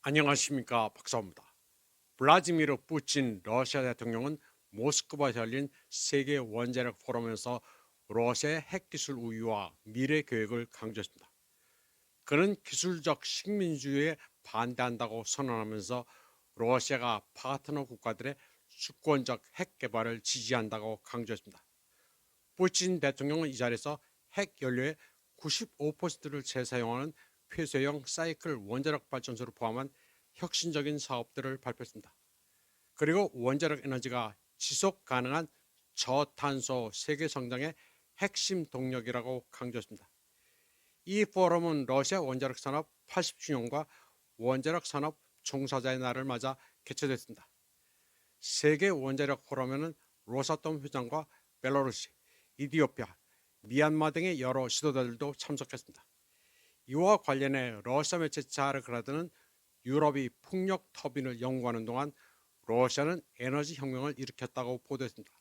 안녕하십니까, 박사입니다. 블라디미르 푸틴 러시아 대통령은 모스크바에서 열린 세계 원자력 포럼에서 러시아의 핵기술 우위와 미래 계획을 강조했습니다. 그는 기술적 식민주의에 반대한다고 선언하면서 러시아가 파트너 국가들의 주권적 핵 개발을 지지한다고 강조했습니다. 푸틴 대통령은 이 자리에서 핵 연료의 95%를 재사용하는 폐쇄형 사이클 원자력 발전소를 포함한 혁신적인 사업들을 발표했습니다. 그리고 원자력 에너지가 지속 가능한 저탄소 세계 성장의 핵심 동력이라고 강조했습니다. 이 포럼은 러시아 원자력 산업 80주년과 원자력 산업 종사자의 날을 맞아 개최됐습니다. 세계 원자력 포럼에는 로사톰 회장과 벨라루시, 이디오피아, 미얀마 등의 여러 지도자들도 참석했습니다. 이와 관련해 러시아 매체 자르그라드는 유럽이 풍력 터빈을 연구하는 동안 러시아는 에너지 혁명을 일으켰다고 보도했습니다.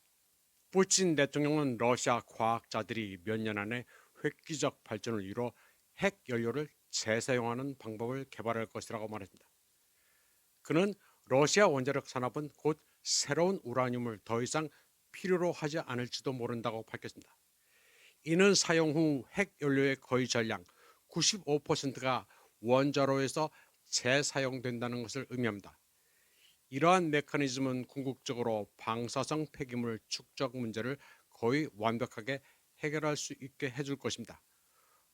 푸틴 대통령은 러시아 과학자들이 몇 년 안에 획기적 발전을 이뤄 핵 연료를 재사용하는 방법을 개발할 것이라고 말했습니다. 그는 러시아 원자력 산업은 곧 새로운 우라늄을 더 이상 필요로 하지 않을지도 모른다고 밝혔습니다. 이는 사용 후 핵 연료의 거의 전량 95%가 원자로에서 재사용된다는 것을 의미합니다. 이러한 메커니즘은 궁극적으로 방사성 폐기물 축적 문제를 거의 완벽하게 해결할 수 있게 해줄 것입니다.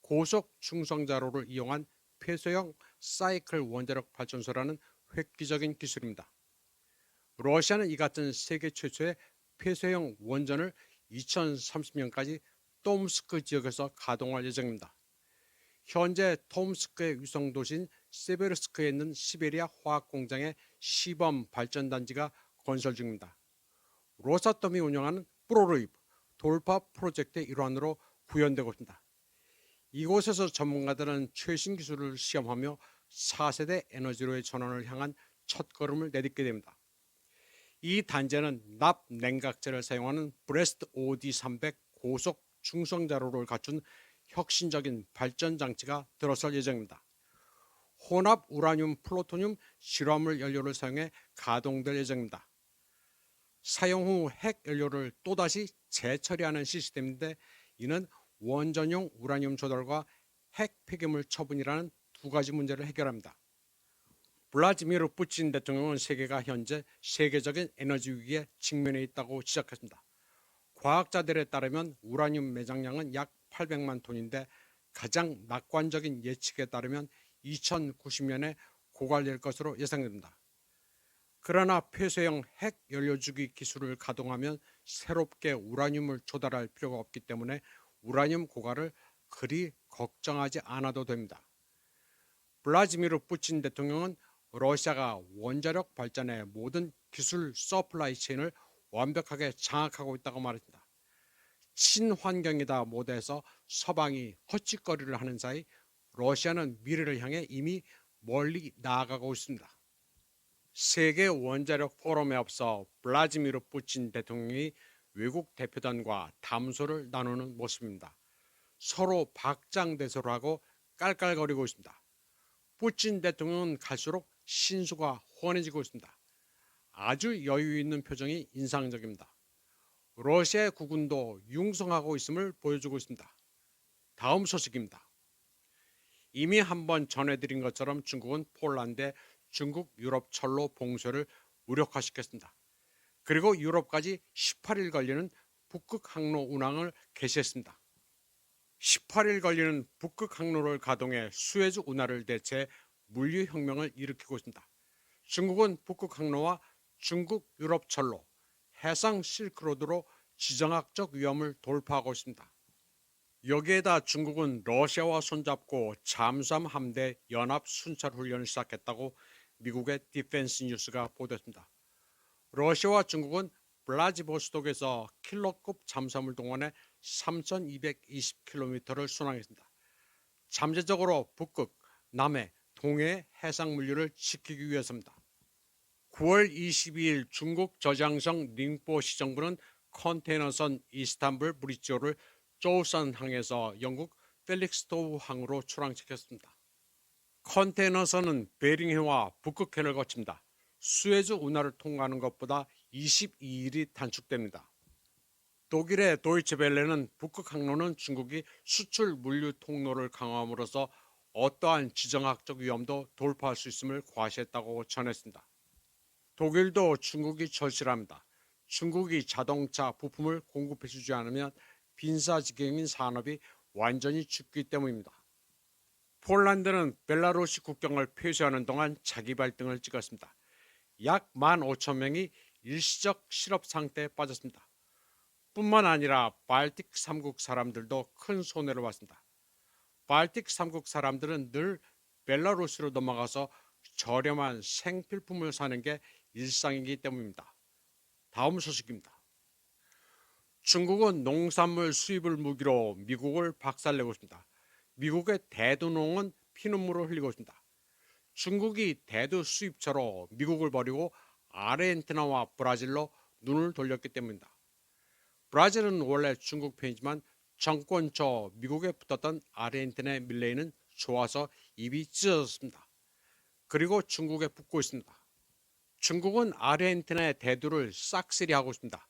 고속 충성자로를 이용한 폐쇄형 사이클 원자력 발전소라는 획기적인 기술입니다. 러시아는 이 같은 세계 최초의 폐쇄형 원전을 2030년까지 톰스크 지역에서 가동할 예정입니다. 현재 톰스크의 위성 도시인 세베르스크에 있는 시베리아 화학 공장의 시범 발전 단지가 건설 중입니다. 로사톰이 운영하는 프로르입 돌파 프로젝트의 일환으로 구현되고 있습니다. 이곳에서 전문가들은 최신 기술을 시험하며 4세대 에너지로의 전환을 향한 첫걸음을 내딛게 됩니다. 이 단지에는 납 냉각제를 사용하는 브레스트 OD300 고속 중성자로를 갖춘 혁신적인 발전 장치가 들어설 예정입니다. 혼합 우라늄 플루토늄 실화물 연료를 사용해 가동될 예정입니다. 사용 후 핵 연료를 또다시 재처리하는 시스템인데 이는 원전용 우라늄 조달과 핵 폐기물 처분이라는 두 가지 문제를 해결합니다. 블라디미르 푸틴 대통령은 세계가 현재 세계적인 에너지 위기에 직면해 있다고 지적했습니다. 과학자들에 따르면 우라늄 매장량은 약 800만 톤인데 가장 낙관적인 예측에 따르면 2090년에 고갈될 것으로 예상됩니다. 그러나 폐쇄형 핵 연료주기 기술을 가동하면 새롭게 우라늄을 조달할 필요가 없기 때문에 우라늄 고갈을 그리 걱정하지 않아도 됩니다. 블라디미르 푸틴 대통령은 러시아가 원자력 발전의 모든 기술 서플라이 체인을 완벽하게 장악하고 있다고 말했습니다. 친환경이다 모드에서 서방이 헛짓거리를 하는 사이 러시아는 미래를 향해 이미 멀리 나아가고 있습니다. 세계 원자력 포럼에 앞서 블라디미르 푸틴 대통령이 외국 대표단과 담소를 나누는 모습입니다. 서로 박장대소를 하고 깔깔거리고 있습니다. 푸틴 대통령은 갈수록 신수가 훤해지고 있습니다. 아주 여유 있는 표정이 인상적입니다. 러시아의 국군도 융성하고 있음을 보여주고 있습니다. 다음 소식입니다. 이미 한번 전해드린 것처럼 중국은 폴란드에 중국 유럽 철로 봉쇄를 무력화시켰습니다. 그리고 유럽까지 18일 걸리는 북극 항로 운항을 개시했습니다. 18일 걸리는 북극 항로를 가동해 수에즈 운하를 대체 물류혁명을 일으키고 있습니다. 중국은 북극 항로와 중국 유럽 철로, 해상 실크로드로 지정학적 위험을 돌파하고 있습니다. 여기에다 중국은 러시아와 손잡고 잠수함 함대 연합 순찰 훈련을 시작했다고 미국의 디펜스 뉴스가 보도했습니다. 러시아와 중국은 블라디보스톡에서 킬러급 잠수함을 동원해 3,220km를 순항했습니다. 잠재적으로 북극, 남해, 동해 해상 물류를 지키기 위해서입니다. 9월 22일 중국 저장성 닝포 시정부는 컨테이너선 이스탄불 브리지오를 조우선 항에서 영국 펠릭스토우 항으로 출항시켰습니다. 컨테이너선은 베링해와 북극해를 거칩니다. 수에즈 운하를 통과하는 것보다 22일이 단축됩니다. 독일의 도이체벨레는 북극 항로는 중국이 수출 물류 통로를 강화함으로써 어떠한 지정학적 위험도 돌파할 수 있음을 과시했다고 전했습니다. 독일도 중국이 절실합니다. 중국이 자동차 부품을 공급해주지 않으면 빈사지경인 산업이 완전히 죽기 때문입니다. 폴란드는 벨라루시 국경을 폐쇄하는 동안 자기 발등을 찍었습니다. 약 15,000명이 일시적 실업 상태에 빠졌습니다. 뿐만 아니라 발틱 3국 사람들도 큰 손해를 봤습니다. 발틱 3국 사람들은 늘 벨라루스로 넘어가서 저렴한 생필품을 사는 게 일상이기 때문입니다. 다음 소식입니다. 중국은 농산물 수입을 무기로 미국을 박살내고 있습니다. 미국의 대두농은 피눈물을 흘리고 있습니다. 중국이 대두 수입처로 미국을 버리고 아르헨티나와 브라질로 눈을 돌렸기 때문입니다. 브라질은 원래 중국 편이지만 정권 초 미국에 붙었던 아르헨티나의 밀레이는 좋아서 입이 찢어졌습니다. 그리고 중국에 붙고 있습니다. 중국은 아르헨티나의 대두를 싹쓸이하고 있습니다.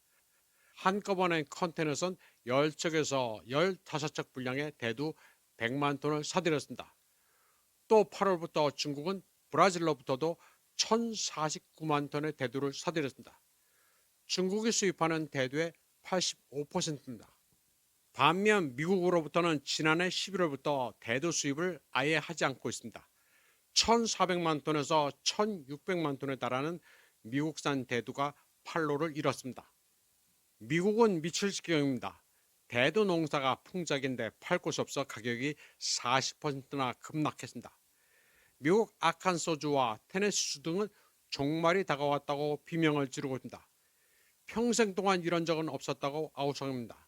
한꺼번에 컨테이너선 10척에서 15척 분량의 대두 100만 톤을 사들였습니다. 또 8월부터 중국은 브라질로부터도 1049만 톤의 대두를 사들였습니다. 중국이 수입하는 대두의 85%입니다. 반면 미국으로부터는 지난해 11월부터 대두 수입을 아예 하지 않고 있습니다. 1,400만 톤에서 1,600만 톤에 달하는 미국산 대두가 판로를 잃었습니다. 미국은 미칠 지경입니다. 대두 농사가 풍작인데 팔 곳이 없어 가격이 40%나 급락했습니다. 미국 아칸소주와 테네시주 등은 종말이 다가왔다고 비명을 지르고 있습니다. 평생 동안 이런 적은 없었다고 아우성합니다.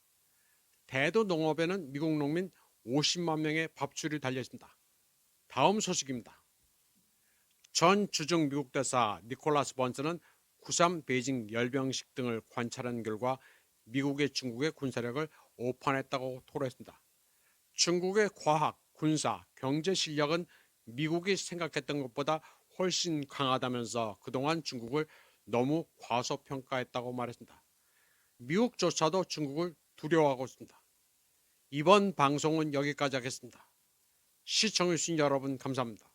대두 농업에는 미국 농민 50만 명의 밥줄이 달려 있습니다. 다음 소식입니다. 전 주중 미국 대사 니콜라스 번스는 9.3 베이징 열병식 등을 관찰한 결과 미국의 중국의 군사력을 오판했다고 토로했습니다. 중국의 과학, 군사, 경제 실력은 미국이 생각했던 것보다 훨씬 강하다면서 그동안 중국을 너무 과소평가했다고 말했습니다. 미국조차도 중국을 두려워하고 있습니다. 이번 방송은 여기까지 하겠습니다. 시청해주신 여러분 감사합니다.